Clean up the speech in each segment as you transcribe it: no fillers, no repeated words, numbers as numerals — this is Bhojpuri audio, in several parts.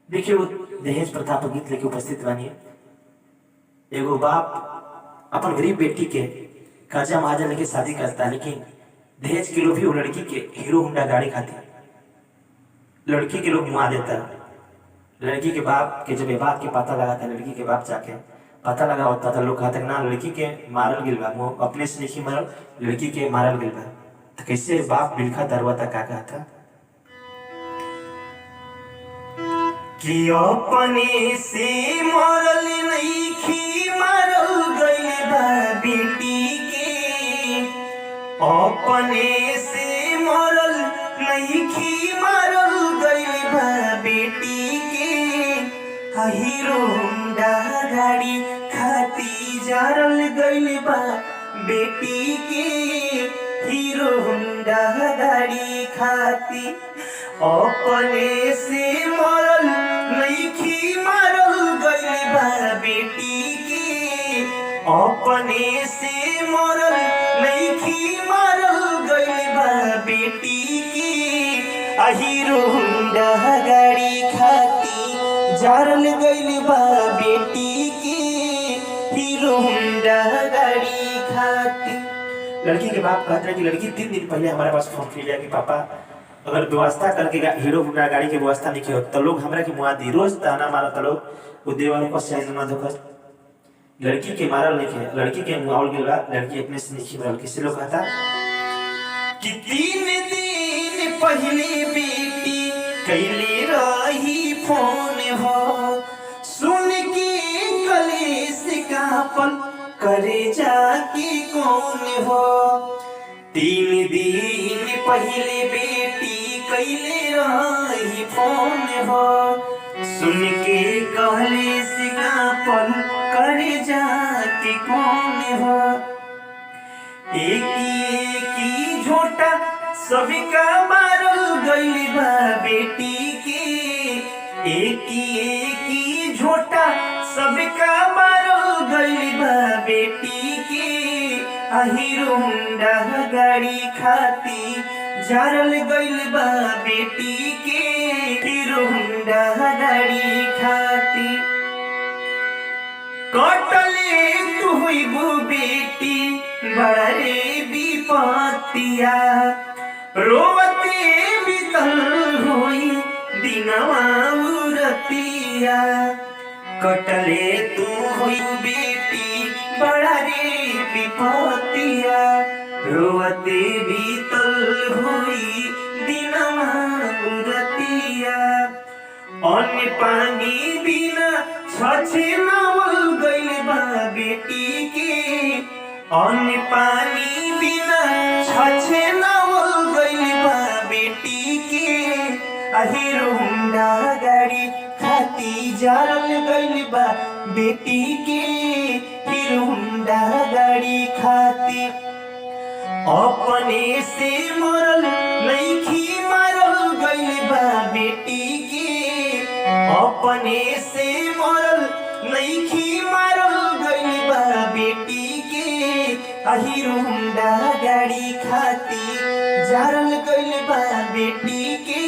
देखिए वो दहेज प्रथा पर गीत लेके उपस्थित बानी। एगो बाप अपन गरीब बेटी के कर्जा महाजन लेके शादी करता, लेकिन दहेज के लोग भी वो लड़की के हीरो होंडा गाड़ी खाती लड़की के लोग मुआ देता। लड़की के बाप के जब ये बात के पता लगा था, लड़की के बाप जाके पता लगा होता था, लोग कहते ना लड़की के मारल गिल बा, वो अपने से नहीं मरल, लड़की के मारल गिल बा। तो कैसे बाप बिलखा दरवा था, का कहता कि अपने से मरल नहीं मारल गइल बा बेटी के, अपने से मरल नहीं मारल गइल बा बेटी के। हीरो होंडा गाड़ी खाती जारल गइल बा बेटी के, हीरो होंडा गाड़ी खाती अपने से मरल नहीं मारल गइल बा बेटी के, अपने से मरल नहीं मारल गइल बा बेटी के। हीरो होंडा गाड़ी खाती जारल गइल बा बेटी के, हीरो होंडा गाड़ी खाती। लड़की के बाप कहते हैं कि लड़की 3 दिन पहले हमारे पास फोन कर लिया कि पापा अगर व्यवस्था करके हीरो होंडा गाड़ी की व्यवस्था नहीं किया तो लोग हमरा के मुआ दी, रोज ताना मारा तो लोग वो देवालों को सही न धोखा। लड़की के मारल नहीं, लड़की के मुआवल गिलवा, लड़की अपने से नहीं मरल। किसी लोग कहता कि 3 दिन पहले बेटी कैले रही फोन हो, सुन के कलेश का पल करे जाके कौन हो। 3 दिन पहले बेटी कैले रही फोन हो, सुन के कलेश का पल करे जाके कौन हो। एक झोटा सभी का मारल गइल बा बेटी के, एक झोटा सभी का मारल गइल बा बेटी के। हीरो होंडा गाड़ी खाती जारल गइल बा बेटी के, हीरो होंडा गाड़ी खाती। कटले तू हुई बू बेटी बड़ा रे विपतिया, रोवते बीतल हुई दिनवा उरतिया। कटले तू हुई बेटी बड़ा रे विपतिया, रोवते बीतल हुई दिनवा उरतिया। अन्न पानी बिना छछे नावल गइल बा बेटी के, अन्न पानी बिना छछे नावल गइल बा बेटी के। हीरो होंडा गाड़ी खाती जारल गइल बा बेटी के, हीरो होंडा गाड़ी खाती अपने से मरल नहीं मारल गइल बा बेटी के, अपने से मरल नहीं मारल गइल बा बेटी के। हीरो होंडा गाड़ी खाती जारल गइल बा बेटी के,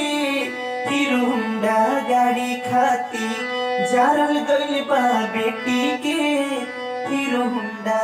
हीरो होंडा गाड़ी खाती जारल गइल बा बेटी के, हीरो होंडा